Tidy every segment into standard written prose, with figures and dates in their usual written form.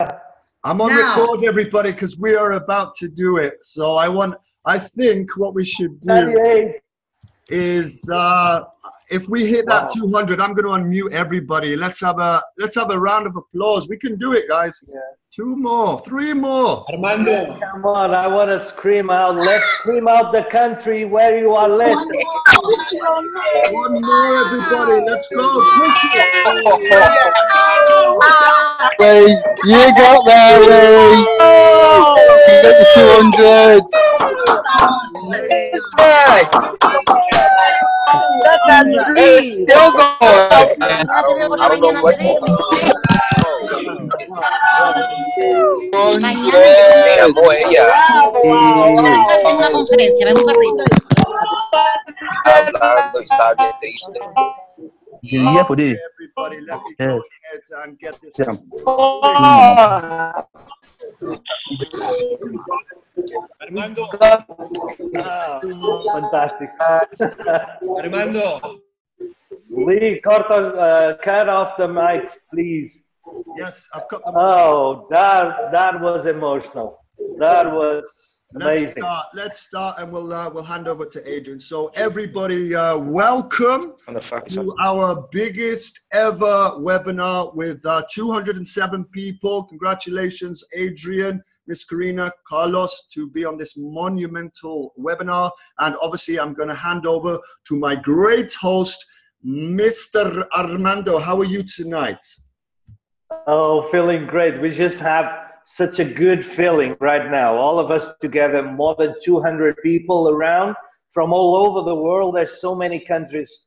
I'm on record, everybody, because we are about to do it. So I think what we should do is, if we hit that 200, I'm going to unmute everybody. Let's have a round of applause. We can do it, guys. Yeah. 2 more, 3 more. Armando, come on! I want to scream out. Let's scream out the country where you are listening. 1 more, everybody. Let's go. Push it. Ray, you got there, Ray. You got the 200. It's back. It's still going. I don't know what. 100. En una conferencia, ven para arriba. Hablando y estaba bien triste. Everybody, let me go ahead and get this. Armando. Fantastic. Armando. Lee, cut off the mics, please. Yes, I've got the. Oh, that was emotional. That was amazing. Let's start, and we'll hand over to Adrian. So everybody, welcome to our biggest ever webinar with 207 people. Congratulations, Adrian, Miss Carina, Carlos, to be on this monumental webinar. And obviously, I'm going to hand over to my great host, Mr. Armando. How are you tonight? Oh, feeling great. We just have such a good feeling right now. All of us together, more than 200 people around from all over the world. There's so many countries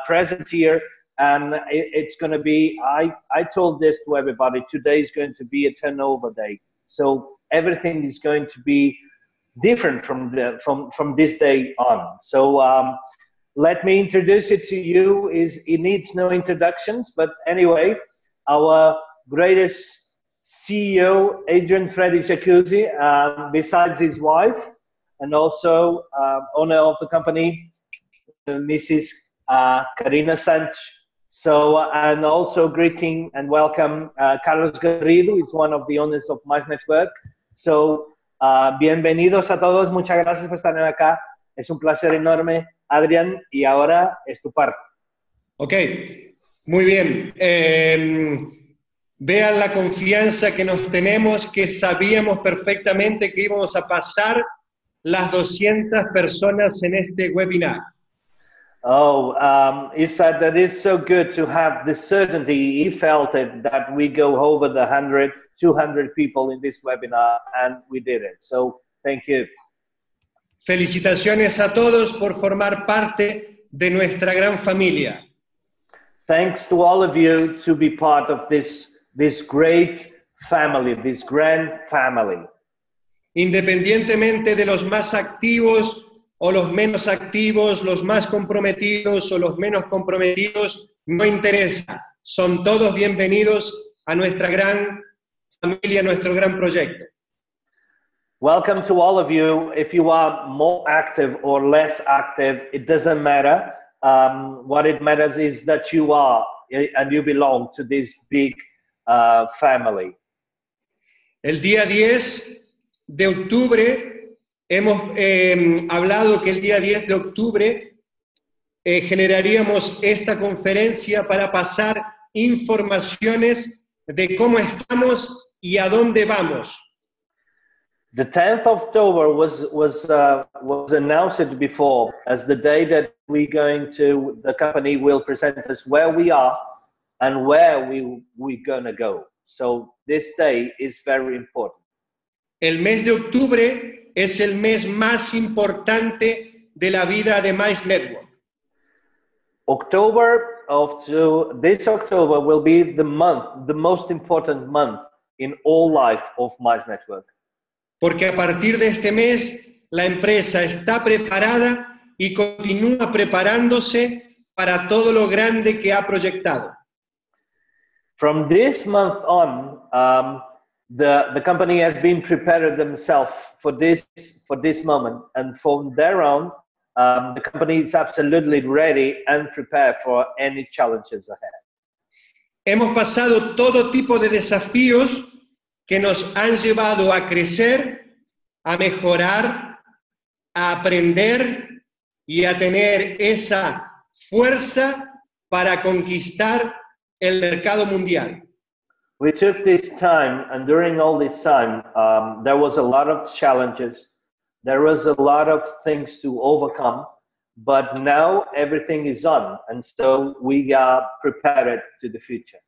present here. And it's going to be, I told this to everybody, today is going to be a turnover day. So everything is going to be different from this day on. So let me introduce it to you. It needs no introductions, but anyway, our greatest CEO, Adrian Freddy Jacuzzi, besides his wife, and also owner of the company, Mrs. Carina Sanchez. So, and also greeting and welcome Carlos Garrido, is one of the owners of Mize Network. So, bienvenidos a todos, muchas gracias por estar acá. Es un placer enorme, Adrian, y ahora es tu parte. Ok, muy bien. Vean la confianza que nos tenemos, que sabíamos perfectamente que íbamos a pasar las 200 personas en este webinar. Oh, he said that it's so good to have the certainty. He felt it, that we go over the 100, 200 people in this webinar, and we did it. So, thank you. Felicitaciones a todos por formar parte de nuestra gran familia. Thanks to all of you to be part of this great family, this grand family. Independientemente de los más activos o los menos activos, los más comprometidos o los menos comprometidos, no interesa. Son todos bienvenidos a nuestra gran familia, a nuestro gran proyecto. Welcome to all of you. If you are more active or less active, it doesn't matter. What it matters is that you are and you belong to this big family. El día 10 de octubre hemos hablado que el día 10 de octubre generaríamos esta conferencia para pasar informaciones de cómo estamos y a dónde vamos. The 10th of October was announced before as the day that the company will present us where we are and where we're gonna go. So this day is very important. El mes de octubre es el mes más importante de la vida de Mize Network. This October will be the most important month in all life of Mize Network. Porque a partir de este mes la empresa está preparada y continúa preparándose para todo lo grande que ha proyectado. From this month on, the company has been prepared themselves for this moment, and from there on, the company is absolutely ready and prepared for any challenges ahead. Hemos pasado todo tipo de desafíos que nos han llevado a crecer, a mejorar, a aprender y a tener esa fuerza para conquistar el mercado mundial. We took this time, and during all this time, there was a lot of challenges. There was a lot of things to overcome, but now everything is on, and so we are prepared to the future.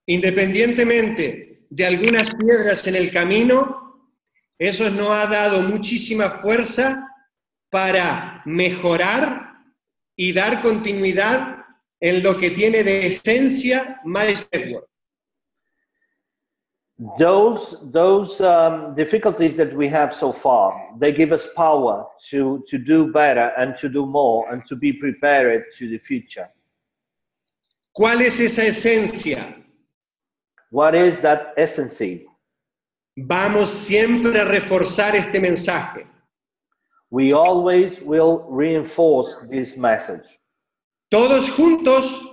Independientemente de algunas piedras en el camino, eso nos ha dado muchísima fuerza para mejorar y dar continuidad en lo que tiene de esencia Mize Network. Those difficulties that we have so far, they give us power to do better and to do more and to be prepared to the future. ¿Cuál es esa esencia? What is that essence? Vamos siempre a reforzar este mensaje. We always will reinforce this message. Todos juntos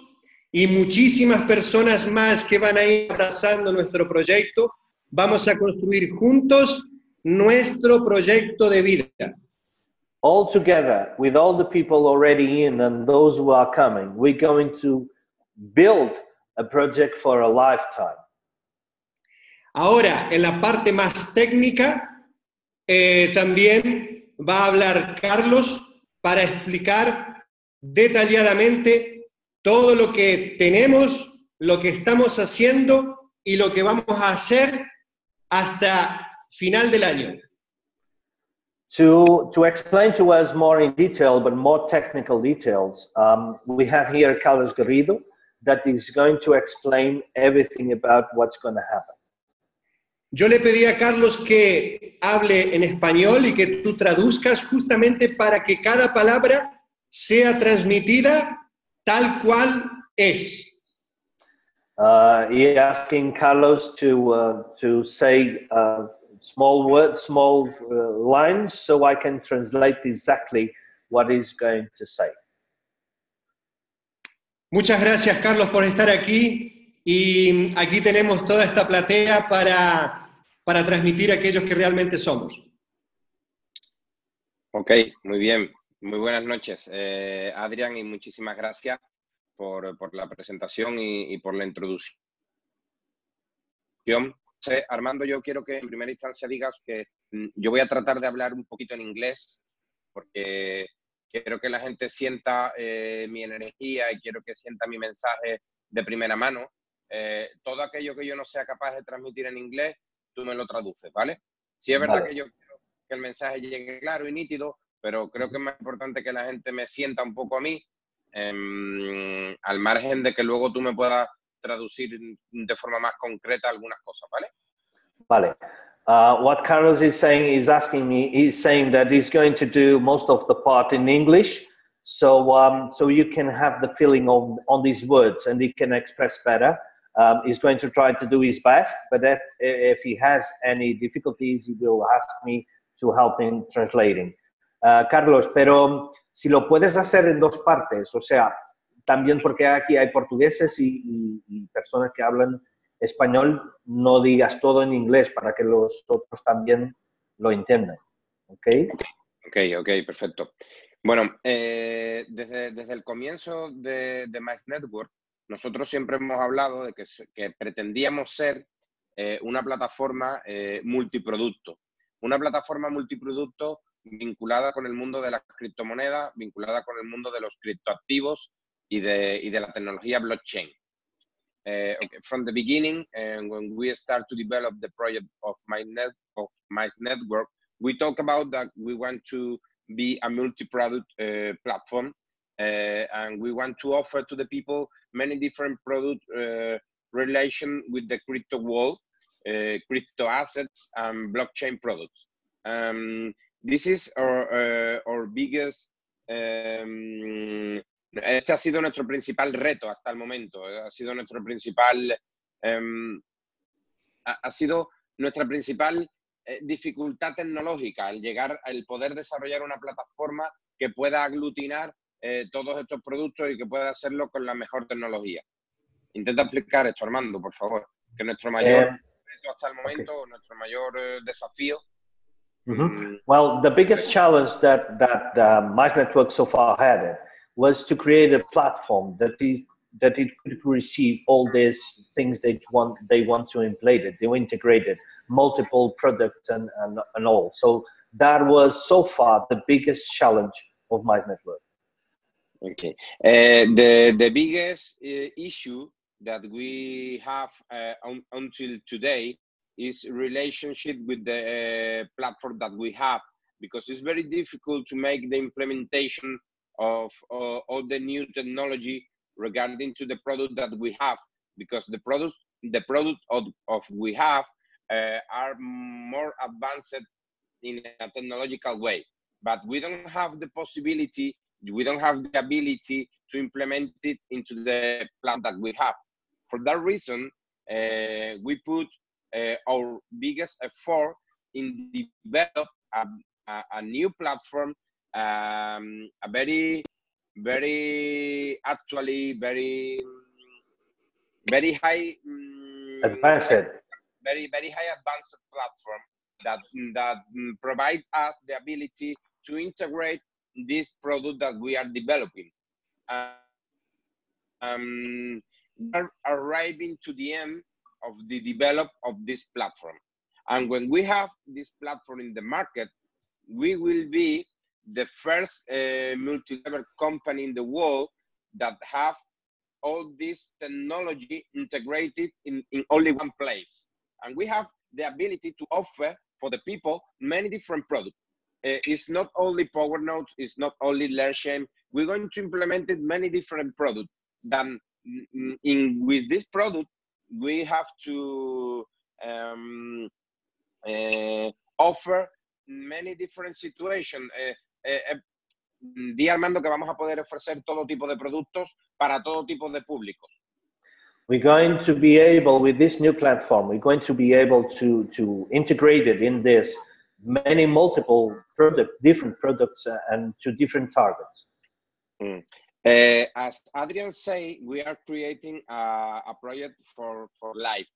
y muchísimas personas más que van a ir abrazando nuestro proyecto, vamos a construir juntos nuestro proyecto de vida. All together, with all the people already in and those who are coming, we're going to build a project for a lifetime. Ahora, en la parte más técnica, también va a hablar Carlos para explicar detalladamente todo lo que tenemos, lo que estamos haciendo y lo que vamos a hacer hasta final del año. To explain to us more in detail, but more technical details, we have here Carlos Garrido that is going to explain everything about what's going to happen. Yo le pedí a Carlos que hable en español y que tú traduzcas justamente para que cada palabra sea transmitida tal cual es. He asking Carlos to say small words, small lines, so I can translate exactly what he's going to say. Muchas gracias, Carlos, por estar aquí. Y aquí tenemos toda esta platea para transmitir a aquellos que realmente somos. Ok, muy bien. Muy buenas noches, Adrian, y muchísimas gracias por la presentación y por la introducción. Armando, yo quiero que en primera instancia digas que yo voy a tratar de hablar un poquito en inglés, porque quiero que la gente sienta mi energía y quiero que sienta mi mensaje de primera mano. Todo aquello que yo no sea capaz de transmitir en inglés, tú me lo traduces, ¿vale? Sí es verdad que yo quiero que el mensaje llegue claro y nítido, pero creo que es más importante que la gente me sienta un poco a mí, al margen de que luego tú me puedas traducir de forma más concreta algunas cosas, ¿vale? Vale. What Carlos is saying is asking me, he's saying that he's going to do most of the part in English, so you can have the feeling on these words and he can express better. He's going to try to do his best, but if he has any difficulties, he will ask me to help him translating. Carlos, pero si lo puedes hacer en dos partes, o sea, también porque aquí hay portugueses y personas que hablan español, no digas todo en inglés para que los otros también lo entiendan. ¿Ok? Ok, perfecto. Bueno, desde el comienzo de Mize Network, nosotros siempre hemos hablado de que pretendíamos ser una plataforma multiproducto. Una plataforma multiproducto vinculada con el mundo de las criptomonedas, vinculada con el mundo de los criptoactivos y de la tecnología blockchain. From the beginning, when we start to develop the project of Mize Network, we talk about that we want to be a multi-product platform, and we want to offer to the people many different product relation with the crypto world, crypto assets and blockchain products. This is our biggest, este ha sido nuestro principal reto hasta el momento, ha sido nuestro principal, ha sido nuestra principal dificultad tecnológica, el poder desarrollar una plataforma que pueda aglutinar todos estos productos y que pueda hacerlo con la mejor tecnología. Intenta explicar esto, Armando, por favor, que nuestro mayor reto esto hasta el momento, Okay. nuestro mayor desafío. Well, the biggest challenge that Mize Network so far had was to create a platform that it could receive all these things they want to integrate it, multiple products and all. So that was so far the biggest challenge of Mize Network. Okay. The biggest issue that we have until today is relationship with the platform that we have, because it's very difficult to make the implementation of all the new technology regarding to the product that we have, because the product of we have are more advanced in a technological way, but we don't have the possibility, we don't have the ability to implement it into the plan that we have. For that reason, we put our biggest effort in develop a new platform, a very actually very high Advanced. very high advanced platform that provide us the ability to integrate this product that we are developing. We're arriving to the end of the develop of this platform, and when we have this platform in the market, we will be the first multi-level company in the world that have all this technology integrated in only one place, and we have the ability to offer for the people many different products. It's not only Power Notes, it's not only LearnShame. We're going to implement it many different products. Then with this product, we have to offer many different situations. Di Armando que vamos a poder ofrecer todo tipo de productos para todo tipo de públicos. We're going to be able, with this new platform, we're going to be able to integrate it in this many multiple products, different products, and to different targets. As Adrian say, we are creating a project for life,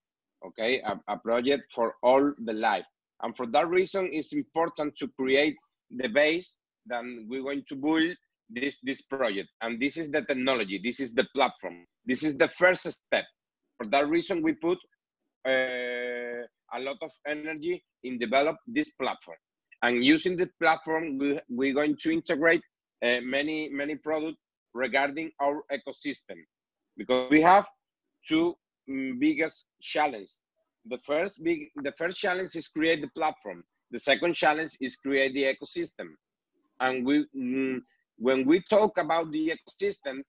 okay? A project for all the life. And for that reason, it's important to create the base that we're going to build this project. And this is the technology, this is the platform. This is the first step. For that reason, we put a lot of energy in develop this platform. And using the platform, we're going to integrate many products regarding our ecosystem, because we have two biggest challenges. The first challenge is create the platform. The second challenge is create the ecosystem. And when we talk about the ecosystem,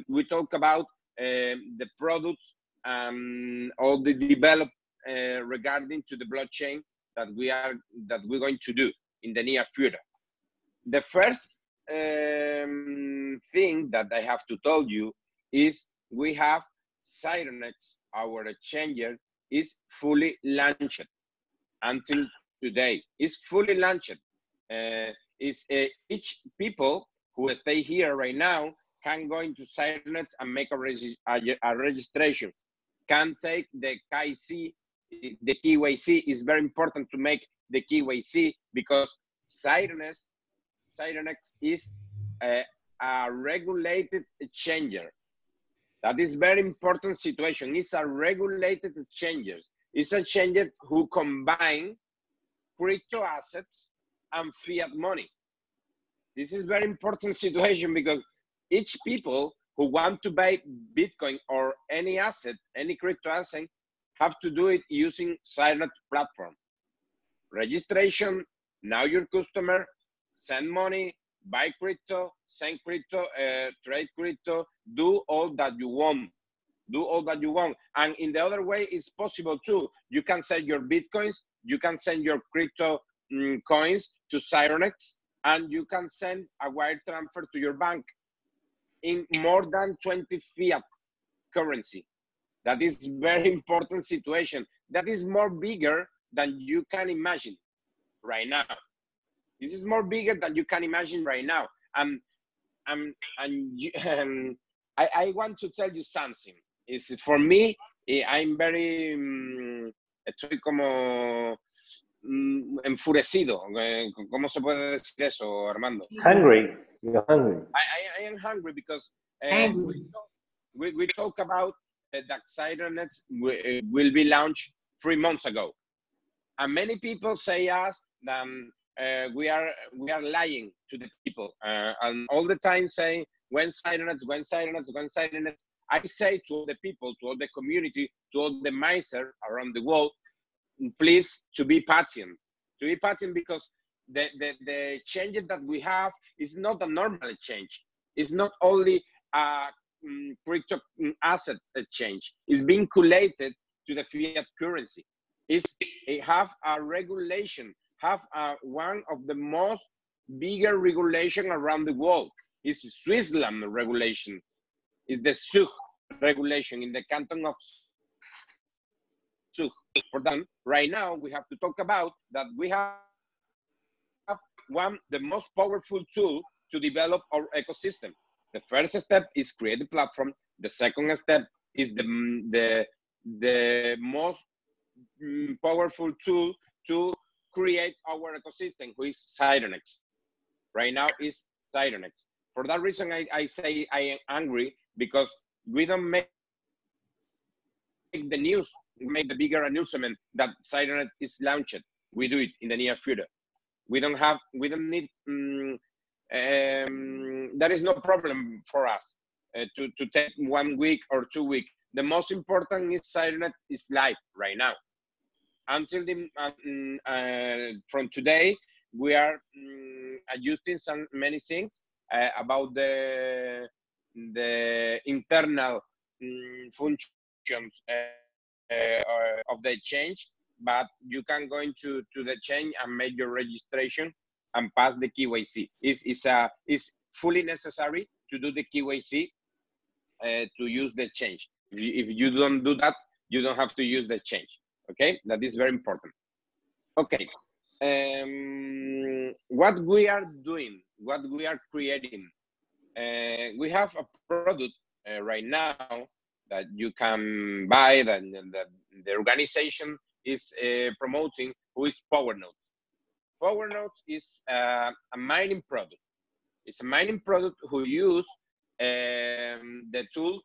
we talk about the products and all the develop regarding to the blockchain that we're going to do in the near future. The first thing that I have to tell you is we have Sirenix, our exchanger, is fully launched until today. It's fully launched. Each people who stay here right now can go into Sirenix and make a registration. Can take the KYC. The KYC is very important to make the KYC, because Sirenix is a regulated exchanger. That is very important situation. It's a regulated exchanger. It's a exchanger who combine crypto assets and fiat money. This is very important situation, because each people who want to buy Bitcoin or any asset, any crypto asset, have to do it using Sirenix platform. Registration, know your customer, send money, buy crypto, send crypto, trade crypto, do all that you want. Do all that you want. And in the other way, it's possible too. You can sell your Bitcoins, you can send your crypto coins to Sirenix, and you can send a wire transfer to your bank in more than 20 fiat currency. That is very important situation. That is more bigger than you can imagine right now. This is more bigger than you can imagine right now. And I want to tell you something. Is for me, I'm very estoy como enfurecido. ¿Cómo se puede decir eso, Armando? Hungry. You're hungry. I am hungry because we talk about that Sirenix will be launched 3 months ago, and many people say us that we are lying to the people, and all the time say when Sirenix. I say to all the people, to all the community, to all the Mize around the world, please to be patient, because the changes that we have is not a normal change. It's not only a crypto asset change. It's being collated to the fiat currency. It have a regulation, have one of the most bigger regulation around the world. It's Switzerland regulation. It's the Zug regulation in the canton of Zug. For them, right now, we have to talk about that we have the most powerful tool to develop our ecosystem. The first step is create the platform. The second step is the most powerful tool to create our ecosystem, which is Sirenix. Right now is Sirenix. For that reason, I say I am angry because we don't make the news, make the bigger announcement that Sirenix is launched. We do it in the near future. We don't need, there is no problem for us to take 1 week or 2 weeks. The most important is Sirenix is live right now. Until from today, we are adjusting many things about the internal functions of the exchange, but you can go into the exchange and make your registration and pass the KYC. It's fully necessary to do the KYC to use the exchange. If you don't do that, you don't have to use the exchange. Okay, that is very important. Okay, what we are doing, what we are creating, we have a product right now that you can buy, that the organization is promoting, who is PowerNodes. PowerNodes is a mining product. It's a mining product who use the tool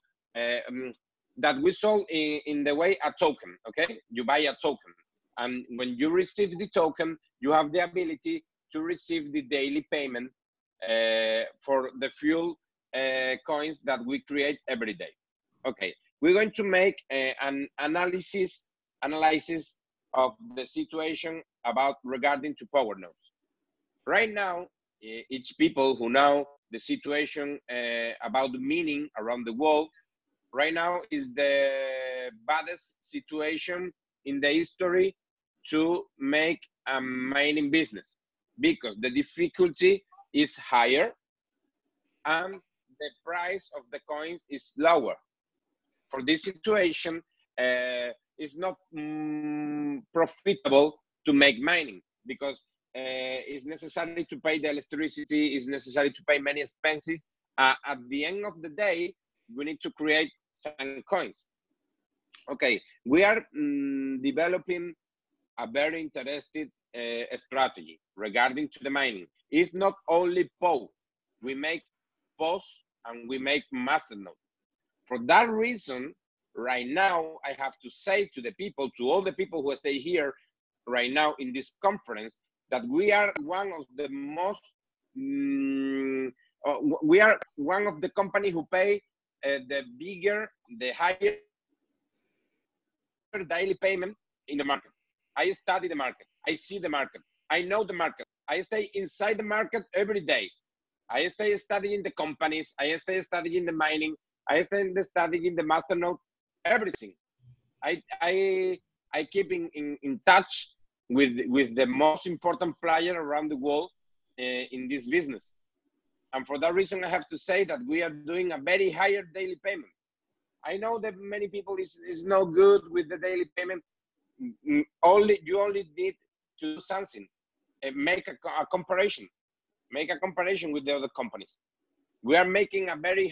that we sold in the way a token, okay? You buy a token, and when you receive the token, you have the ability to receive the daily payment for the fuel coins that we create every day. Okay, we're going to make an analysis of the situation regarding to PowerNodes. Right now, each people who know the situation about the mining around the world, right now is the baddest situation in the history to make a mining business, because the difficulty is higher and the price of the coins is lower. For this situation, it's not profitable to make mining, because it's necessary to pay the electricity, it's necessary to pay many expenses. At the end of the day, we need to create some coins. Okay, we are developing a very interesting strategy regarding to the mining. It's not only POW, we make POS and we make masternode. For that reason, right now, I have to say to the people, to all the people who stay here right now in this conference, that we are one of the most, we are one of the company who pay the higher daily payment in the market. I study the market. I see the market. I know the market. I stay inside the market every day. I stay studying the companies. I stay studying the mining. I stay studying the masternode, everything. I keep in touch with the most important player around the world in this business. And for that reason, I have to say that we are doing a very higher daily payment. I know that many people is no good with the daily payment. You only need to do something, make a comparison, make a comparison with the other companies. We are making a very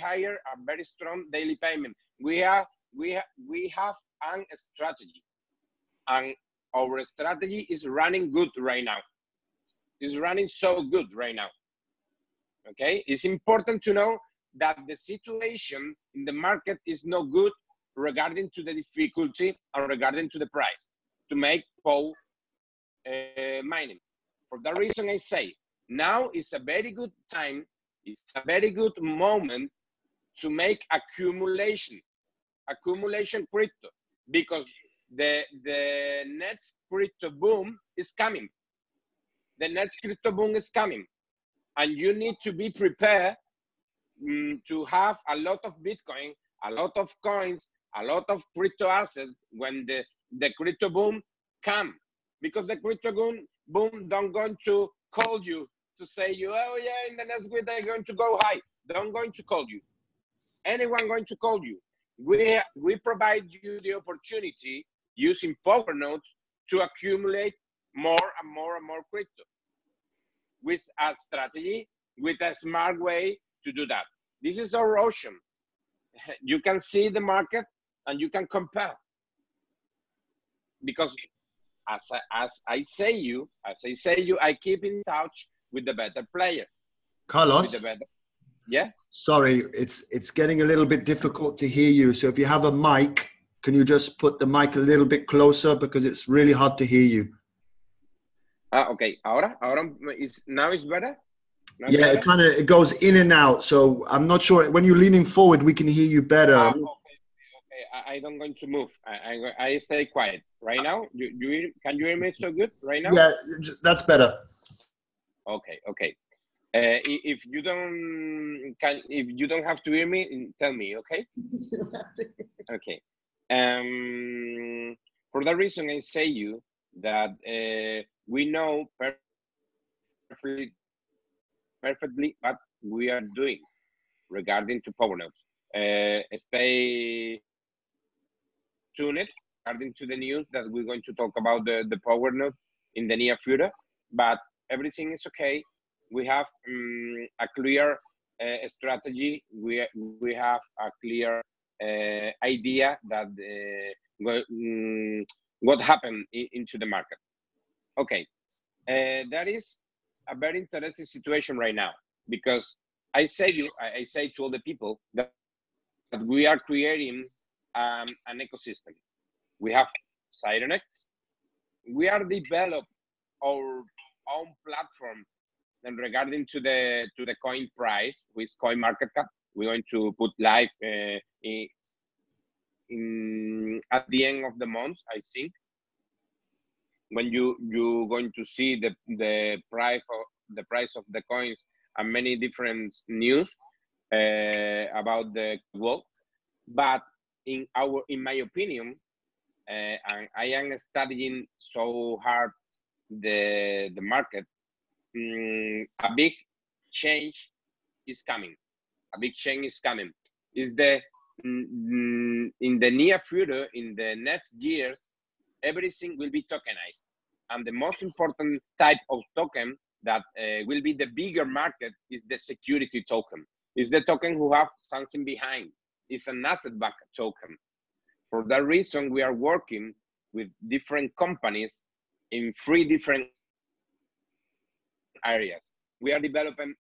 strong daily payment. We have a strategy, and our strategy is running good right now. It's running so good right now. Okay, it's important to know that the situation in the market is not good regarding to the difficulty and regarding to the price to make POW mining. For that reason, I say now is a very good time. It's a very good moment to make accumulation crypto, because the next crypto boom is coming. The next crypto boom is coming, and you need to be prepared to have a lot of Bitcoin, a lot of coins, a lot of crypto assets when the crypto boom come, because the crypto boom don't going to call you to say you, oh yeah, in the next week they're going to go high. Don't going to call you. Anyone going to call you. We provide you the opportunity using Power Nodes to accumulate more and more and more crypto with a strategy, with a smart way to do that. This is our ocean. You can see the market and you can compare. Because as I say you, I keep in touch with the better player. Carlos? Yeah? Sorry, it's getting a little bit difficult to hear you. So if you have a mic, can you just put the mic a little bit closer, because it's really hard to hear you. Okay. Ahora now it's better? Yeah, it goes in and out. So I'm not sure. When you're leaning forward, we can hear you better. Okay. I don't going to move. I stay quiet right now. Can you hear me so good right now? Yeah, that's better. Okay. If you don't have to hear me, tell me. Okay. Okay. For that reason, I say you that we know perfectly what we are doing regarding to Power Nodes. Stay tuned regarding to the news that we're going to talk about the Power Node in the near future, but everything is okay. We have a clear strategy. We have a clear idea that what happened into the market. Okay, that is a very interesting situation right now, because I say to all the people that we are creating an ecosystem. We have Sirenix. We are developing our own platform, and regarding to the coin price with coin market cap, we're going to put live at the end of the month, I think, when you're going to see the price of the coins and many different news about the world. But in my opinion, and I am studying so hard the market, a big change is coming. Is the in the near future, in the next years, everything will be tokenized, and the most important type of token that will be the bigger market is the security token. Is the token who have something behind. It's an asset-backed token. For that reason, we are working with different companies in 3 different areas. We are developing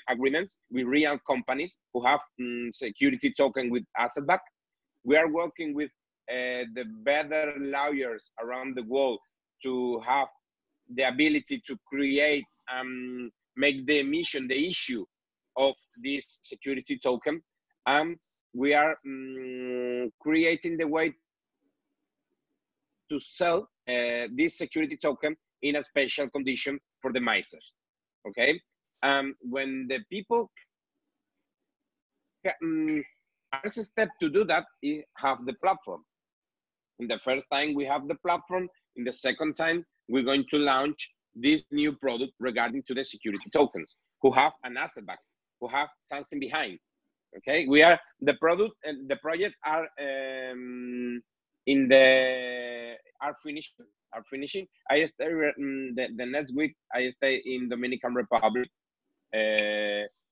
agreements with real companies who have security token with asset back. We are working with the better lawyers around the world to have the ability to create and make the issue of this security token. And we are creating the way to sell this security token in a special condition for the Mizers. Okay, when the people first step to do that is have the platform. In the first time we have the platform. In the second time we're going to launch this new product regarding to the security tokens who have an asset back, who have something behind. Okay, we are the product and the project are finishing. I stay the next week. I stay in Dominican Republic,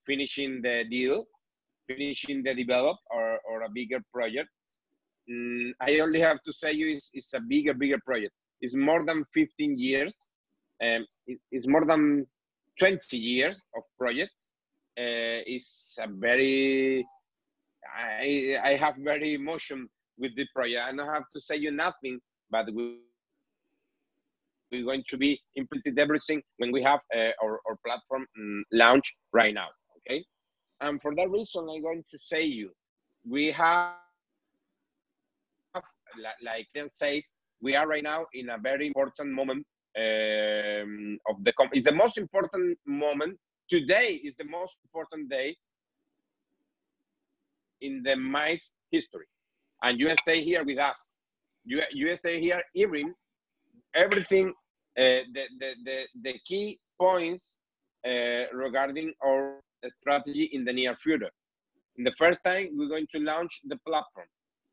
finishing the deal, finishing the develop or a bigger project. I only have to say you it's a bigger project. It's more than 15 years. It's more than 20 years of projects. It's a very, I have very emotion with the project. I don't have to say you nothing, but we're going to be implementing everything when we have our platform launch right now, okay? And for that reason, I'm going to say you, we have, like Adrian says, we are right now in a very important moment of the company. It's the most important moment. Today is the most important day in the Mize history. And you stay here with us. You stay here hearing everything, the key points regarding our strategy in the near future. In the first time, we're going to launch the platform.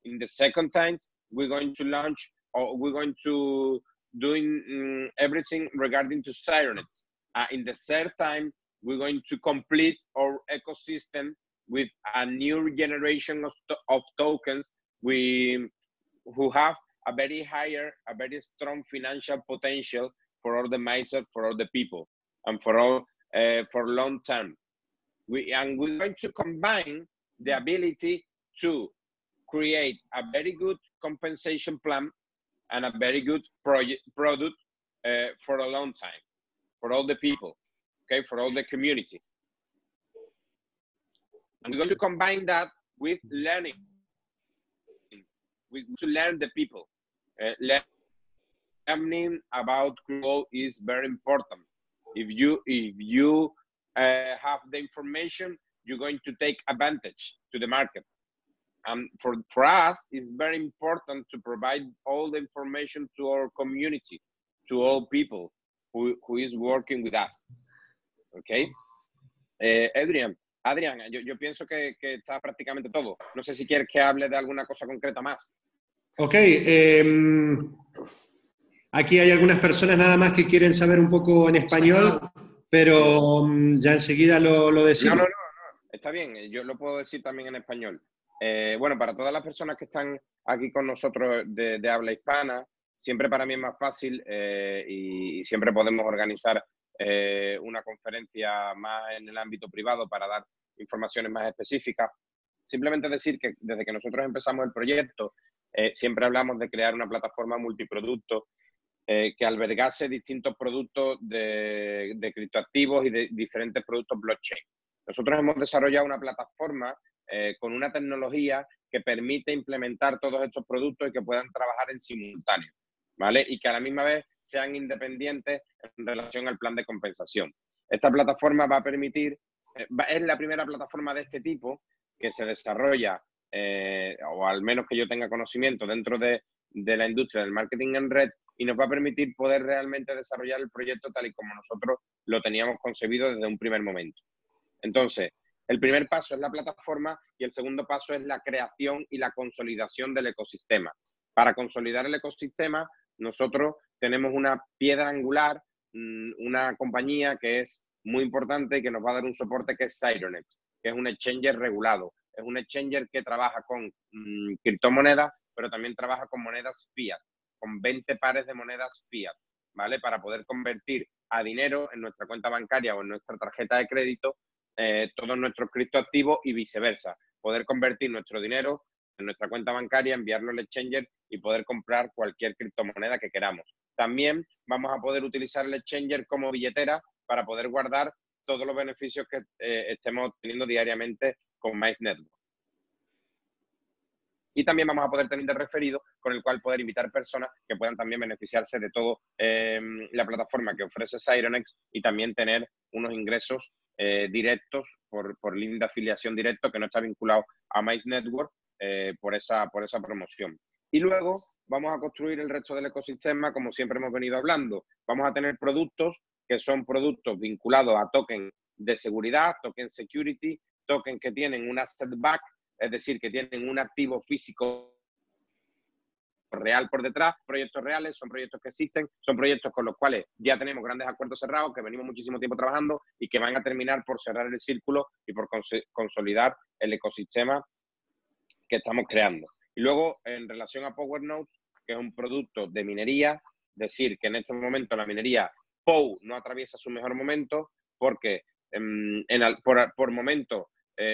In the second time, we're going to launch, or we're going to doing everything regarding to Sirenix. In the third time, we're going to complete our ecosystem with a new generation of tokens who have a very strong financial potential for all the Mize, for all the people, and for all for long term. We're going to combine the ability to create a very good compensation plan and a very good product for a long time, for all the people, okay, for all the community. And we're going to combine that with learning. We to learn the people. Learning about growth is very important. If you have the information, you're going to take advantage to the market. And for us, it's very important to provide all the information to our community, to all people who is working with us. Okay. Adrian, yo pienso que está prácticamente todo. No sé si quieres que hable de alguna cosa concreta más. Ok. Aquí hay algunas personas nada más que quieren saber un poco en español, pero ya enseguida lo decimos. No. Está bien, yo lo puedo decir también en español. Bueno, para todas las personas que están aquí con nosotros de habla hispana, siempre para mí es más fácil y siempre podemos organizar una conferencia más en el ámbito privado para dar informaciones más específicas. Simplemente decir que desde que nosotros empezamos el proyecto, siempre hablamos de crear una plataforma multiproducto que albergase distintos productos de criptoactivos y de diferentes productos blockchain. Nosotros hemos desarrollado una plataforma con una tecnología que permite implementar todos estos productos y que puedan trabajar en simultáneo, ¿vale? Y que a la misma vez sean independientes en relación al plan de compensación. Esta plataforma va a permitir, es la primera plataforma de este tipo que se desarrolla, o al menos que yo tenga conocimiento dentro de la industria del marketing en red, y nos va a permitir poder realmente desarrollar el proyecto tal y como nosotros lo teníamos concebido desde un primer momento. Entonces, el primer paso es la plataforma y el segundo paso es la creación y la consolidación del ecosistema. Para consolidar el ecosistema, nosotros tenemos una piedra angular, una compañía que es muy importante y que nos va a dar un soporte, que es Sirenix, que es un exchanger regulado. Es un exchanger que trabaja con criptomonedas, pero también trabaja con monedas fiat, con 20 pares de monedas fiat, ¿vale? Para poder convertir a dinero en nuestra cuenta bancaria o en nuestra tarjeta de crédito todos nuestros criptoactivos y viceversa. Poder convertir nuestro dinero en nuestra cuenta bancaria, enviarlo al exchanger y poder comprar cualquier criptomoneda que queramos. También vamos a poder utilizar el exchanger como billetera para poder guardar todos los beneficios que estemos teniendo diariamente con Mize Network. Y también vamos a poder tener de referido con el cual poder invitar personas que puedan también beneficiarse de todo la plataforma que ofrece Sirenix y también tener unos ingresos directos por link de afiliación directo que no está vinculado a Mize Network por esa promoción. Y luego vamos a construir el resto del ecosistema como siempre hemos venido hablando. Vamos a tener productos que son productos vinculados a token de seguridad, token security, token que tienen un asset back, es decir, que tienen un activo físico real por detrás. Proyectos reales, son proyectos que existen, son proyectos con los cuales ya tenemos grandes acuerdos cerrados, que venimos muchísimo tiempo trabajando y que van a terminar por cerrar el círculo y por consolidar el ecosistema estamos creando. Y luego, en relación a Power Nodes, que es un producto de minería, decir que en este momento la minería POW no atraviesa su mejor momento porque por momento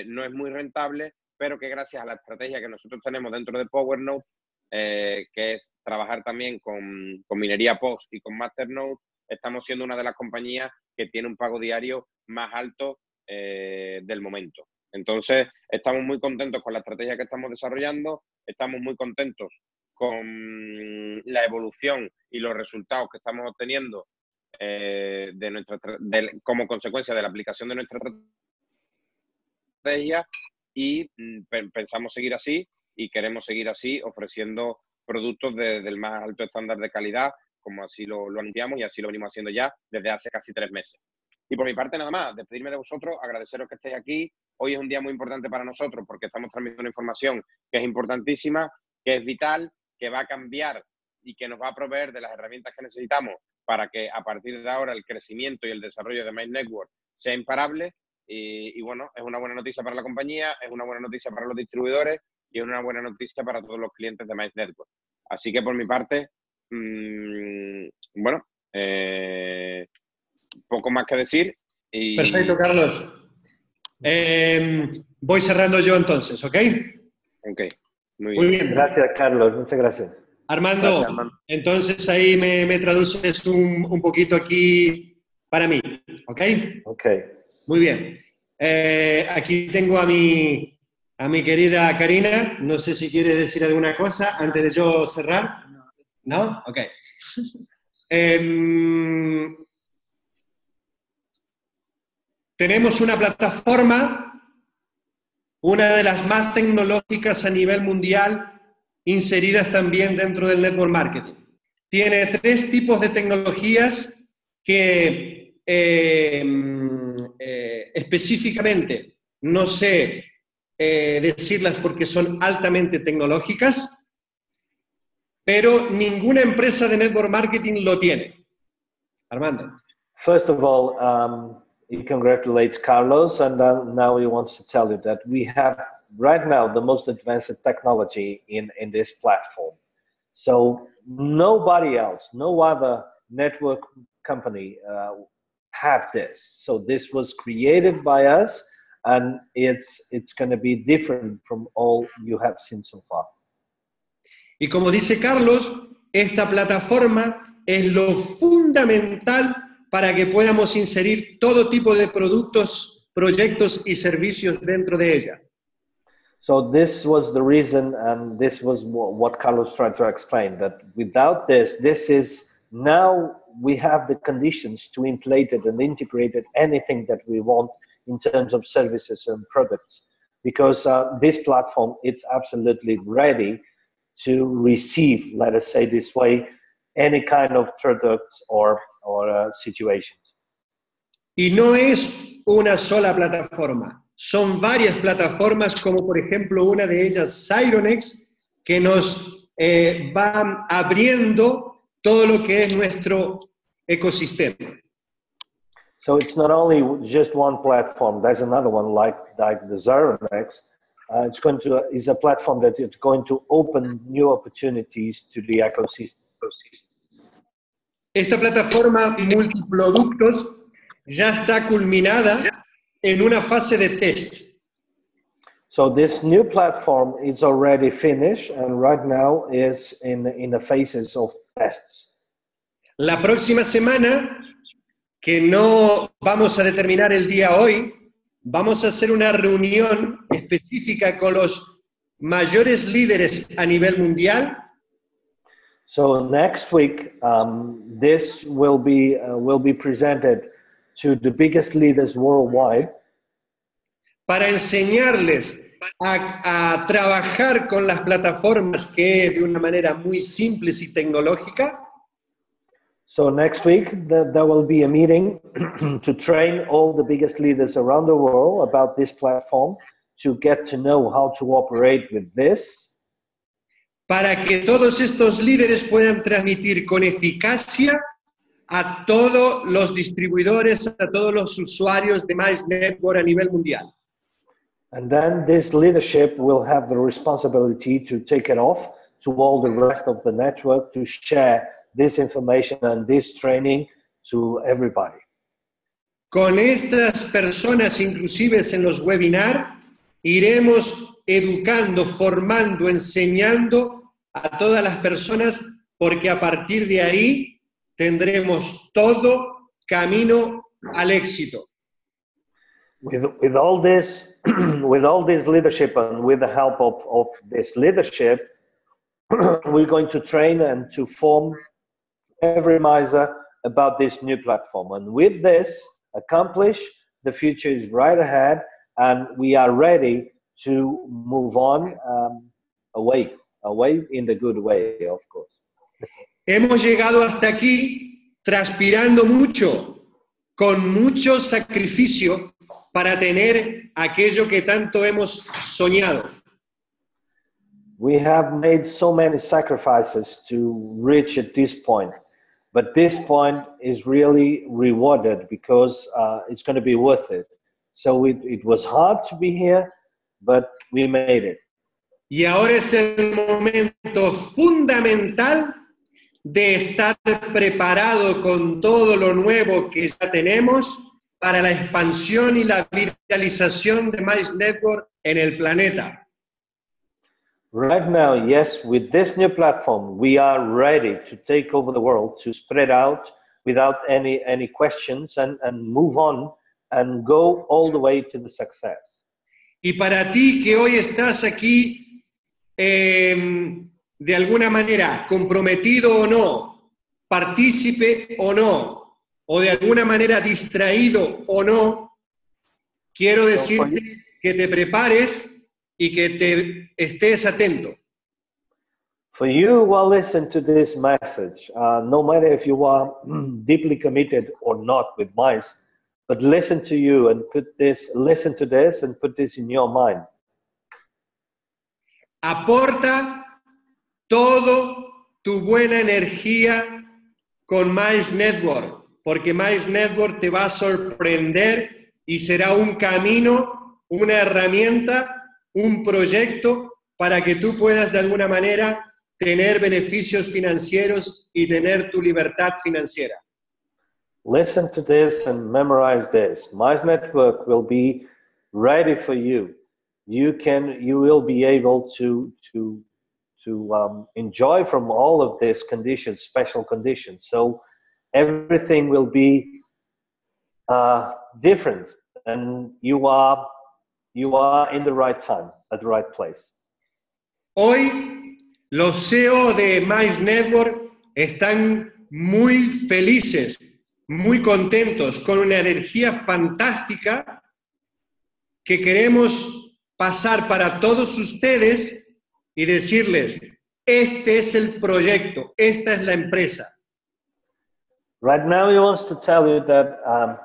no es muy rentable, pero que gracias a la estrategia que nosotros tenemos dentro de Power Node, que es trabajar también con minería post y con Master Node, estamos siendo una de las compañías que tiene un pago diario más alto del momento. Entonces, estamos muy contentos con la estrategia que estamos desarrollando, estamos muy contentos con la evolución y los resultados que estamos obteniendo como consecuencia de la aplicación de nuestra estrategia, y pensamos seguir así y queremos seguir así ofreciendo productos del más alto estándar de calidad, como así lo anunciamos y así lo venimos haciendo ya desde hace casi 3 meses. Y por mi parte nada más, despedirme de vosotros, agradeceros que estéis aquí. Hoy es un día muy importante para nosotros porque estamos transmitiendo una información que es importantísima, que es vital, que va a cambiar y que nos va a proveer de las herramientas que necesitamos para que a partir de ahora el crecimiento y el desarrollo de Mize Network sea imparable. Y bueno, es una buena noticia para la compañía, es una buena noticia para los distribuidores y es una buena noticia para todos los clientes de Mize Network. Así que por mi parte, bueno, poco más que decir. Y... Perfecto, Carlos. Voy cerrando yo entonces, ¿ok? Ok, muy bien. Gracias, Carlos. Muchas gracias. Armando, gracias, Armando. Entonces ahí me traduces un poquito aquí para mí, ¿ok? Ok. Muy bien. Aquí tengo a mi querida Carina. No sé si quiere decir alguna cosa antes de yo cerrar. ¿No? Ok. Tenemos una plataforma, una de las más tecnológicas a nivel mundial, inseridas también dentro del network marketing. Tiene 3 tipos de tecnologías que específicamente no sé decirlas porque son altamente tecnológicas, pero ninguna empresa de network marketing lo tiene. Armando. First of all, he congratulates Carlos, and now he wants to tell you that we have right now the most advanced technology in this platform. So nobody else, no other network company have this. So this was created by us, and it's going to be different from all you have seen so far. Y como dice Carlos, esta plataforma es lo fundamental para que podamos inserir todo tipo de productos, proyectos y servicios dentro de ella. So this was the reason, and this was what Carlos tried to explain, that without this is now we have the conditions to inflate it and integrate it anything that we want in terms of services and products, because this platform, it's absolutely ready to receive, let us say this way, any kind of products or situations. Y no es una sola plataforma, son varias plataformas, como por ejemplo una de ellas, Sirenix, que nos va abriendo todo lo que es nuestro ecosistema. So it's not only just one platform. There's another one like the Sirenix. It's a platform that is going to open new opportunities to the ecosystem. Esta plataforma multiproductos ya está culminada en una fase de test. So this new platform is already finished and right now is in the phases of tests. La próxima semana, que no vamos a determinar el día hoy, vamos a hacer una reunión específica con los mayores líderes a nivel mundial. So next week, this will be presented to the biggest leaders worldwide. Para enseñarles a trabajar con las plataformas que de una manera muy simple y tecnológica. So next week, there will be a meeting to train all the biggest leaders around the world about this platform, to get to know how to operate with this. Para que todos estos líderes puedan transmitir con eficacia a todos los distribuidores, a todos los usuarios de Mize Network a nivel mundial. And then this leadership will have the responsibility to take it off to all the rest of the network to share this information and this training to everybody. Con estas personas, inclusive en los webinars, iremos educando, formando, enseñando a todas las personas, porque a partir de ahí tendremos todo camino al éxito. With all this, with all this leadership and with the help of this leadership, we're going to train and to form every Mize about this new platform. And with this accomplished, the future is right ahead, and we are ready to move on away in the good way, of course. Hemos llegado hasta aquí transpirando mucho, con mucho sacrificio para tener aquello que tanto hemos soñado. We have made so many sacrifices to reach at this point, but this point is really rewarded because it's going to be worth it. So it was hard to be here, but we made it. Y ahora es el momento fundamental de estar preparado con todo lo nuevo que ya tenemos para la expansión y la viralización de Mize Network en el planeta. Right now, yes, with this new platform, we are ready to take over the world, to spread out without any questions and move on and go all the way to the success. Y para ti que hoy estás aquí, de alguna manera, comprometido o no, partícipe o no, o de alguna manera distraído o no, quiero decirte que te prepares y que te estés atento. For you who are listening to this message, no matter if you are deeply committed or not with Mize, but listen to you and listen to this and put this in your mind. Aporta todo tu buena energía con Mize Network, porque Mize Network te va a sorprender y será un camino, una herramienta, un proyecto para que tú puedas de alguna manera tener beneficios financieros y tener tu libertad financiera. Listen to this and memorize this. Mize Network will be ready for you. You will be able to enjoy from all of these conditions, special conditions. So everything will be different, and you are in the right time, at the right place. Hoy los CEO de Mize Network están muy felices, muy contentos, con una energía fantástica que queremos pasar para todos ustedes y decirles, este es el proyecto, esta es la empresa. Right now he wants to tell you that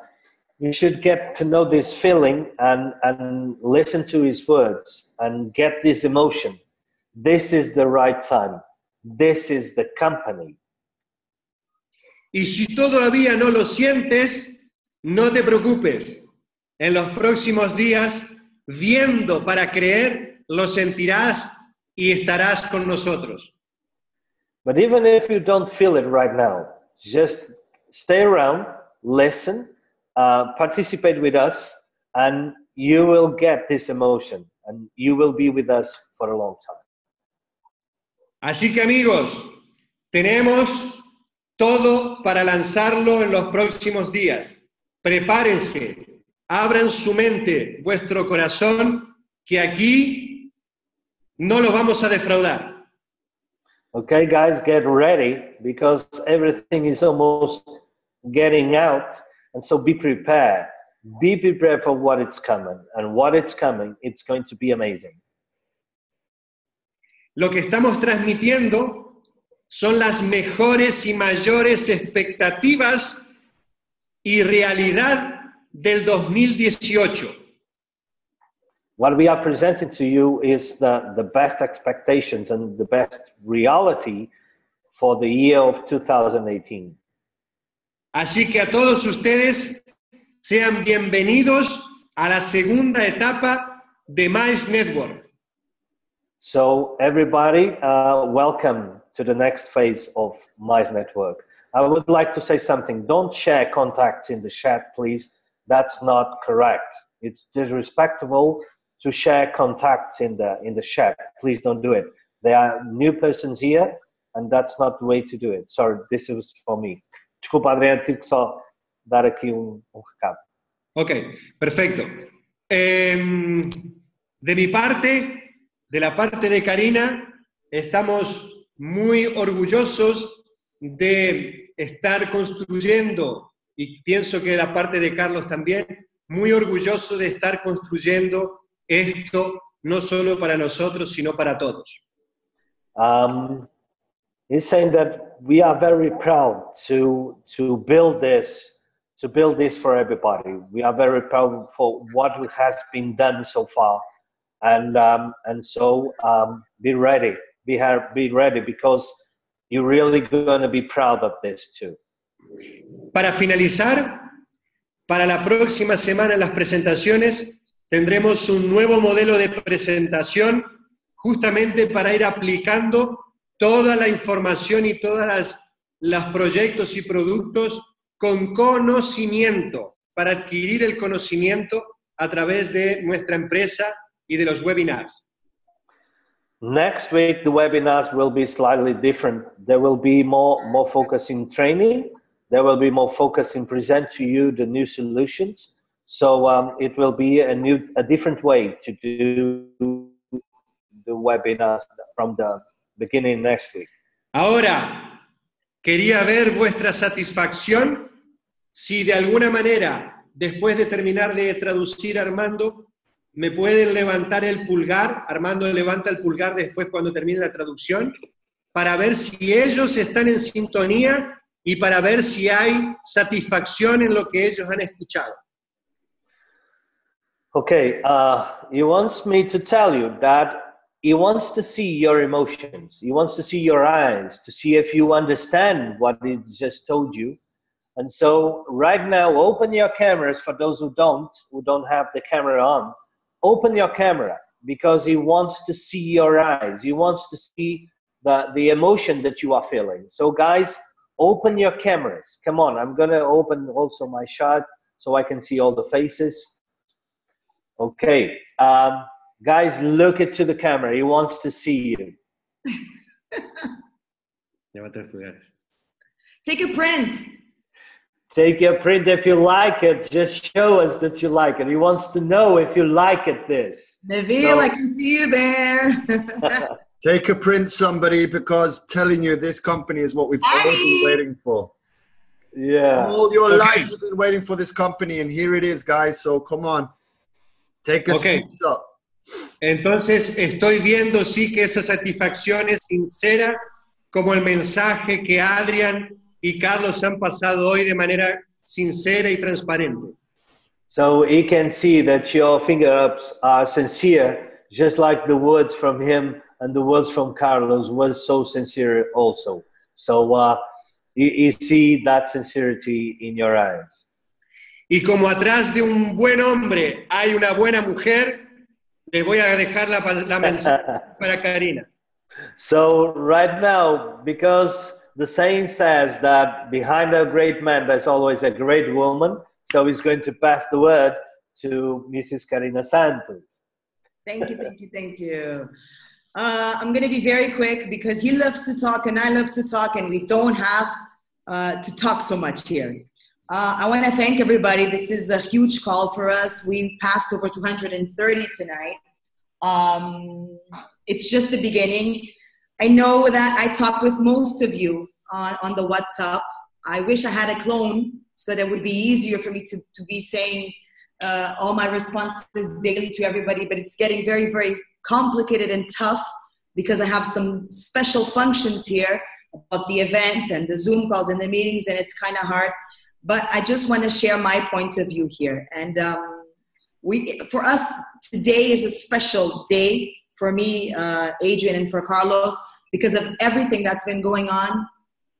you should get to know this feeling and listen to his words and get this emotion. This is the right time. This is the company. Y si todavía no lo sientes, no te preocupes. En los próximos días, viendo para creer, lo sentirás y estarás con nosotros. But even if you don't feel it right now, just stay around, listen, participate with us, and you will get this emotion, and you will be with us for a long time. Así que amigos, tenemos todo para lanzarlo en los próximos días. Prepárense, abran su mente, vuestro corazón, que aquí no los vamos a defraudar. Okay, guys, get ready because everything is almost getting out, and so be prepared. Be prepared for what is coming, and what it's coming, it's going to be amazing. Lo que estamos transmitiendo son las mejores y mayores expectativas y realidad del 2018. What we are presenting to you is the best expectations and the best reality for the year of 2018. Así que a todos ustedes sean bienvenidos a la segunda etapa de Mize Network. So everybody, welcome to the next phase of Mize Network. I would like to say something. Don't share contacts in the chat, please. That's not correct. It's disrespectful to share contacts in the chat. Please don't do it. There are new persons here, and that's not the way to do it. Sorry, this was for me. Desculpa, Adrian, tive que só dar aqui recado. Ok, perfecto. De mi parte, de la parte de Carina, estamos muy orgullosos de estar construyendo, y pienso que de la parte de Carlos también, muy orgulloso de estar construyendo esto, no solo para nosotros, sino para todos. He's saying that we are very proud to build this for everybody. We are very proud for what has been done so far, and so be ready, be ready, because you're really going to be proud of this too. Para finalizar, para la próxima semana en las presentaciones tendremos un nuevo modelo de presentación justamente para ir aplicando toda la información y todos los proyectos y productos con conocimiento, para adquirir el conocimiento a través de nuestra empresa y de los webinars. Next week, the webinars will be slightly different. There will be more focus in training. There will be more focus in present to you the new solutions. So it will be a different way to do the webinars from the beginning next week. Ahora, quería ver vuestra satisfacción si de alguna manera, después de terminar de traducir Armando, me pueden levantar el pulgar. Armando levanta el pulgar después cuando termine la traducción, para ver si ellos están en sintonía y para ver si hay satisfacción en lo que ellos han escuchado. Okay, he wants me to tell you that he wants to see your emotions. He wants to see your eyes, to see if you understand what he just told you. And so right now, open your cameras for those who don't have the camera on. Open your camera, because he wants to see your eyes. He wants to see the emotion that you are feeling. So guys, open your cameras. Come on, I'm gonna open also my shot so I can see all the faces. Okay, guys, look into the camera. He wants to see you. Take a print. Take a print if you like it. Just show us that you like it. He wants to know if you like it, this. Neville, so, I can see you there. Take a print, somebody, because telling you this company is what we've all been waiting for. Yeah. All your lives you've been waiting for this company, and here it is, guys. So come on. Take a screenshot. Entonces estoy viendo sí que esa satisfacción es sincera, como el mensaje que Adrian y Carlos han pasado hoy de manera sincera y transparente. So he can see that your finger-ups are sincere, just like the words from him and the words from Carlos was so sincere also. So you see that sincerity in your eyes. Y como atrás de un buen hombre hay una buena mujer, les voy a dejar la mensaje para Carina. So right now, because the saying says that behind a great man, there's always a great woman. So he's going to pass the word to Mrs. Carina Santos. Thank you, thank you, thank you. I'm going to be very quick because he loves to talk and I love to talk, and we don't have to talk so much here. I want to thank everybody. This is a huge call for us. We passed over 230 tonight. It's just the beginning. I know that I talk with most of you on the WhatsApp. I wish I had a clone so that it would be easier for me to be saying all my responses daily to everybody, but it's getting very, very complicated and tough because I have some special functions here about the events and the Zoom calls and the meetings, and it's kind of hard. But I just want to share my point of view here. And for us, today is a special day for me, Adrian, and for Carlos, because of everything that's been going on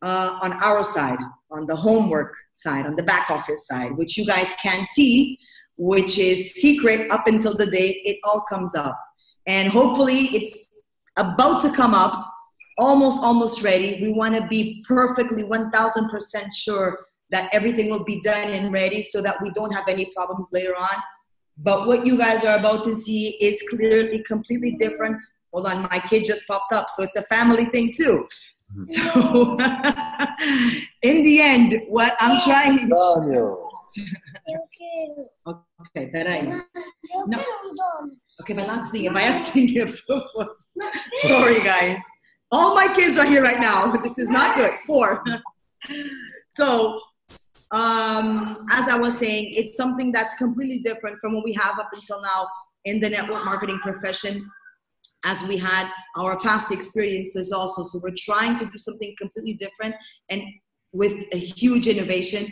our side, on the homework side, on the back office side, which you guys can see which is secret up until the day it all comes up. And hopefully it's about to come up, almost ready. We want to be perfectly 1000% sure that everything will be done and ready so that we don't have any problems later on. But what you guys are about to see is clearly completely different. Hold on, my kid just popped up, so it's a family thing too. So in the end, what I'm trying to okay, peraí. No. Okay, vai lá cozinha, vai à cozinha, por favor. Sorry, guys. All my kids are here right now. This is not good. 4. So, as I was saying, it's something that's completely different from what we have up until now in the network marketing profession, as we had our past experiences also. So we're trying to do something completely different and with a huge innovation,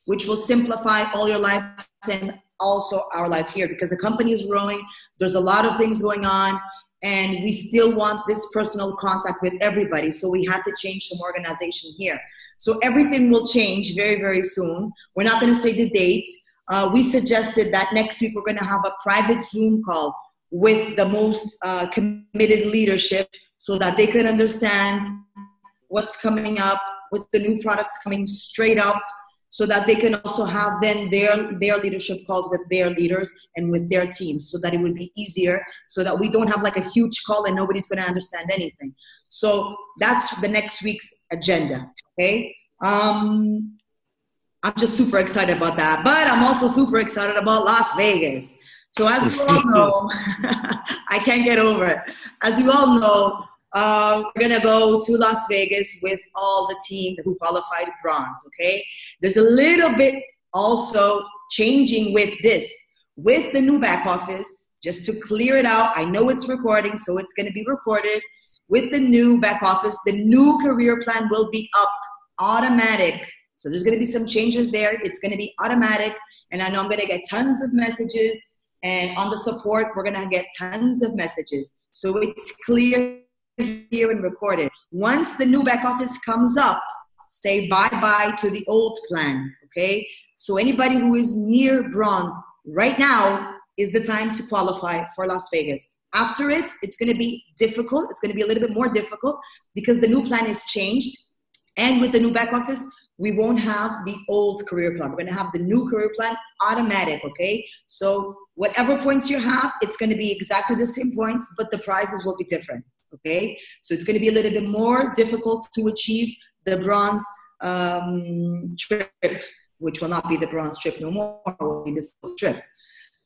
which will simplify all your lives and also our life here, because the company is growing. There's a lot of things going on, and we still want this personal contact with everybody. So we had to change some organization here. So everything will change very, very soon. We're not going to say the date. We suggested that next week we're going to have a private Zoom call with the most committed leadership so that they can understand what's coming up, with the new products coming straight up, so that they can also have then their leadership calls with their leaders and with their teams, so that it would be easier, so that we don't have like a huge call and nobody's going to understand anything. So that's the next week's agenda, okay? I'm just super excited about that, but I'm also super excited about Las Vegas. So as you all know, I can't get over it. As you all know, we're going to go to Las Vegas with all the team who qualified bronze, okay? There's a little bit also changing with this. With the new back office, just to clear it out, I know it's recording, so it's going to be recorded. With the new back office, the new career plan will be up, automatic. So there's going to be some changes there. It's going to be automatic, and I know I'm going to get tons of messages, and on the support, we're going to get tons of messages. So it's clear here and recorded. Once the new back office comes up, say bye-bye to the old plan, okay? So anybody who is near bronze right now is the time to qualify for Las Vegas. After it, it's going to be difficult. It's going to be a little bit more difficult because the new plan is changed. And with the new back office, we won't have the old career plan. We're going to have the new career plan automatic, okay? So whatever points you have, it's going to be exactly the same points, but the prizes will be different. Okay, so it's going to be a little bit more difficult to achieve the bronze trip, which will not be the bronze trip no more, it will be the silver trip.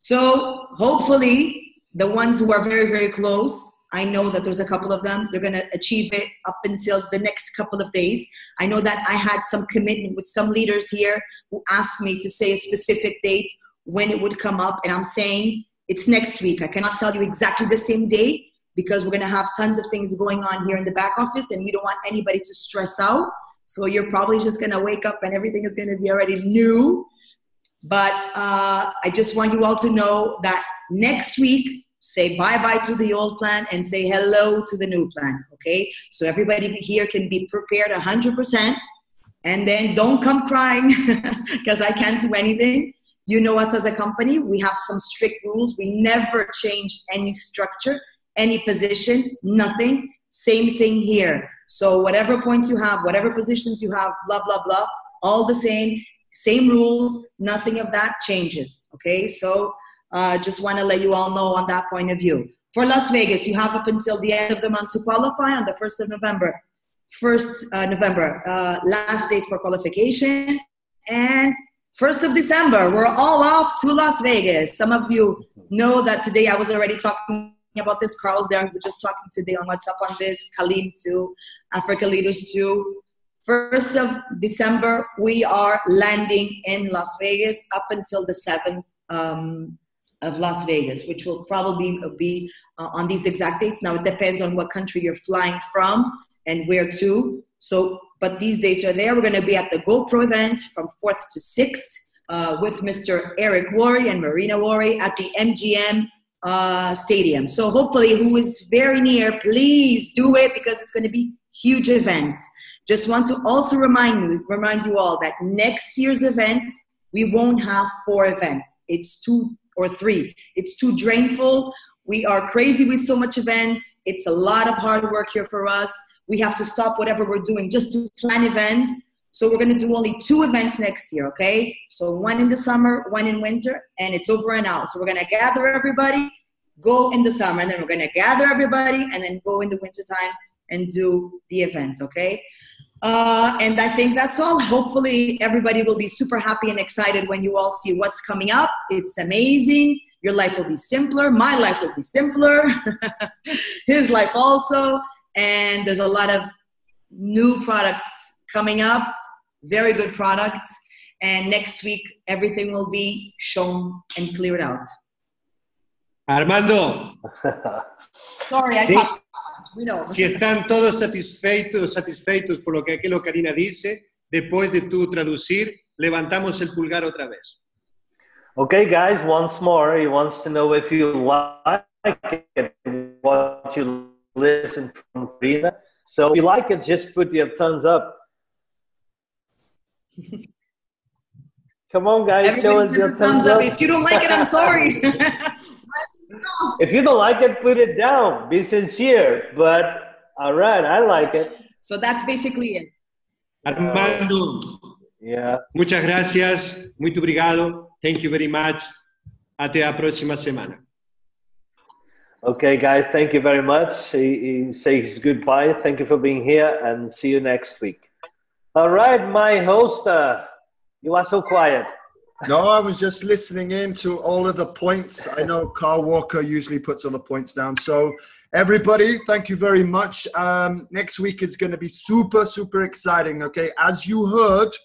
So hopefully the ones who are very, very close, I know that there's a couple of them, they're going to achieve it up until the next couple of days. I know that I had some commitment with some leaders here who asked me to say a specific date when it would come up, and I'm saying it's next week. I cannot tell you exactly the same date, because we're going to have tons of things going on here in the back office, and we don't want anybody to stress out. So you're probably just going to wake up and everything is going to be already new. But I just want you all to know that next week, say bye-bye to the old plan and say hello to the new plan, okay? So everybody here can be prepared 100%. And then don't come crying because I can't do anything. You know us as a company. We have some strict rules. We never change any structure, any position, nothing. Same thing here. So whatever points you have, whatever positions you have, blah, blah, blah, all the same rules, nothing of that changes, okay? So just want to let you all know on that point of view. For Las Vegas, you have up until the end of the month to qualify on the 1st of November. Last date for qualification. And 1st of December, we're all off to Las Vegas. Some of you know that today I was already talking about this. Carl's there. We're just talking today on WhatsApp on this. Khalid too. Africa Leaders too. 1st of December, we are landing in Las Vegas up until the 7th of Las Vegas, which will probably be on these exact dates. Now, it depends on what country you're flying from and where to. So, but these dates are there. We're going to be at the GoPro event from 4th to 6th with Mr. Eric Worre and Marina Worre at the MGM stadium. So hopefully, who is very near, please do it, because it's going to be huge events. Just want to also remind you all that next year's event we won't have 4 events. It's 2 or 3. It's too drainful. We are crazy with so much events. It's a lot of hard work here for us. We have to stop whatever we're doing just to plan events. So we're going to do only 2 events next year, okay? So 1 in the summer, 1 in winter, and it's over and out. So we're going to gather everybody, go in the summer, and then we're going to gather everybody and then go in the wintertime and do the event, okay? And I think that's all. Hopefully everybody will be super happy and excited when you all see what's coming up. It's amazing. Your life will be simpler. My life will be simpler. His life also. And there's a lot of new products coming up, very good products. And next week, everything will be shown and cleared out. Armando. Sorry, I talked. We know. Si están todos satisfeitos por lo que aquello Carina dice, después de tú traducir, levantamos el pulgar otra vez. Okay, guys, once more, he wants to know if you like it, what you listen from Carina. So if you like it, just put your thumbs up. Come on, guys, everybody show us your thumbs up. If you don't like it, I'm sorry. If you don't like it, put it down. Be sincere. But all right, I like it. So that's basically it. Armando, muchas gracias. Muito obrigado. Thank you very much. Até a próxima semana. Okay, guys, thank you very much. He says goodbye. Thank you for being here, and see you next week. All right, my host, you are so quiet. No, I was just listening in to all of the points. I know Carl Walker usually puts all the points down. So everybody, thank you very much. Next week is going to be super, super exciting. Okay, as you heard,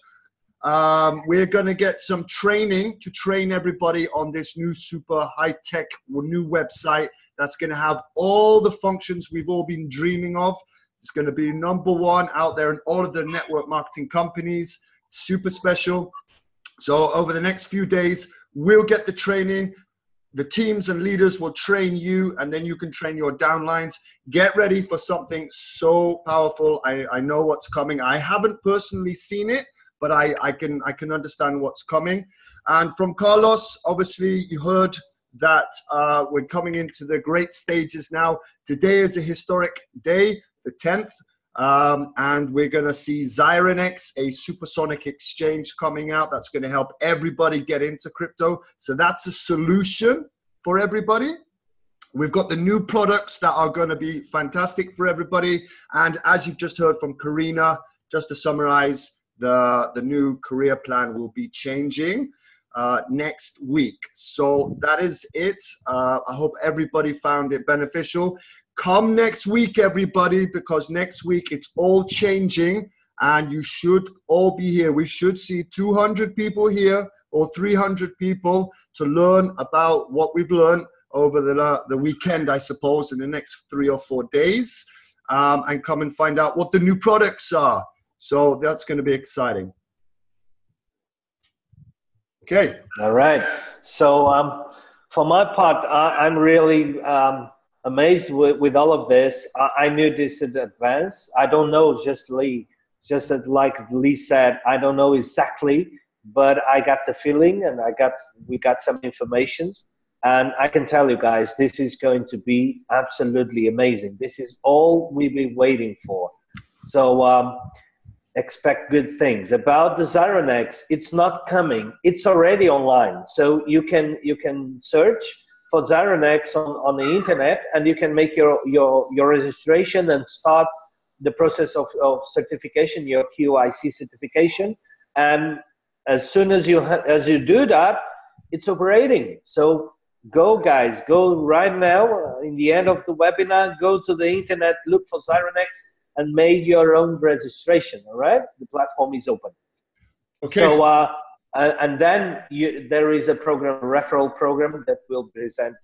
we're going to get some training to train everybody on this new super high-tech new website that's going to have all the functions we've all been dreaming of. It's going to be #1 out there in all of the network marketing companies. Super special. So over the next few days, we'll get the training. The teams and leaders will train you, and then you can train your downlines. Get ready for something so powerful. I know what's coming. I haven't personally seen it, but I can understand what's coming. And from Carlos, obviously, you heard that we're coming into the great stages now. Today is a historic day, the 10th. And we're going to see Sirenix, a supersonic exchange coming out that's going to help everybody get into crypto. So that's a solution for everybody. We've got the new products that are going to be fantastic for everybody. And as you've just heard from Carina, just to summarize, the new career plan will be changing next week. So that is it. I hope everybody found it beneficial. Come next week, everybody, because next week it's all changing and you should all be here. We should see 200 people here or 300 people to learn about what we've learned over the weekend, I suppose, in the next 3 or 4 days, and come and find out what the new products are. So that's going to be exciting. Okay. All right. So for my part, I'm really amazed with all of this. I knew this in advance. I don't know, just like Lee said, I don't know exactly, but I got the feeling, and we got some information, and I can tell you guys, this is going to be absolutely amazing. This is all we've been waiting for. So expect good things. About the Sirenix, it's not coming. It's already online. So you can search for Sirenix on the internet, and you can make your registration and start the process of certification, your QIC certification. And as soon as you do that, it's operating. So go, guys, go right now. In the end of the webinar, go to the internet, look for Sirenix, and make your own registration. All right, the platform is open. Okay. So and then there is a referral program that will present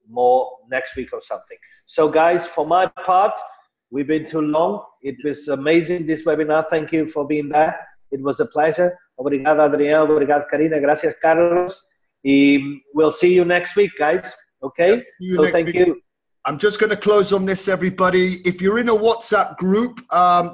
more next week or something. So guys, for my part, we've been too long. It was amazing, this webinar. Thank you for being there. It was a pleasure. Obrigado, Adrian. Obrigado, Carina. Gracias, Carlos. Y we'll see you next week, guys. Okay? So thank you. I'm just going to close on this, everybody. If you're in a WhatsApp group,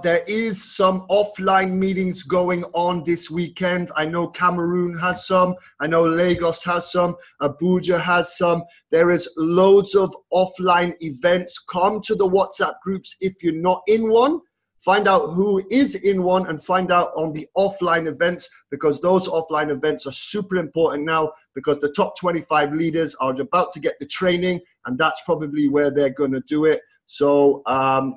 there is some offline meetings going on this weekend. I know Cameroon has some. I know Lagos has some. Abuja has some. There is loads of offline events. Come to the WhatsApp groups if you're not in one. Find out who is in one and find out on the offline events, because those offline events are super important now, because the top 25 leaders are about to get the training, and that's probably where they're going to do it. So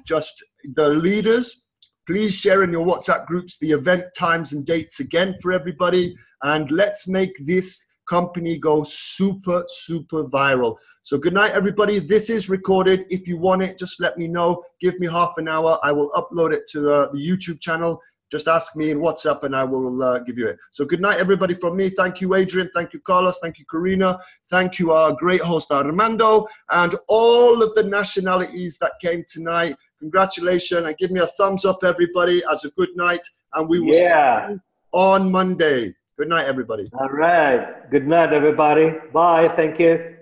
just the leaders, please share in your WhatsApp groups the event times and dates again for everybody, and let's make this company go super, super viral. So good night, everybody. This is recorded. If you want it, just let me know. Give me half an hour. I will upload it to the YouTube channel. Just ask me in WhatsApp and I will give you it. So good night, everybody, from me. Thank you, Adrian. Thank you, Carlos. Thank you, Carina. Thank you, our great host, Armando, and all of the nationalities that came tonight. Congratulations, and give me a thumbs up, everybody, as a good night. And we will see you on Monday. Good night, everybody. All right. Good night, everybody. Bye. Thank you.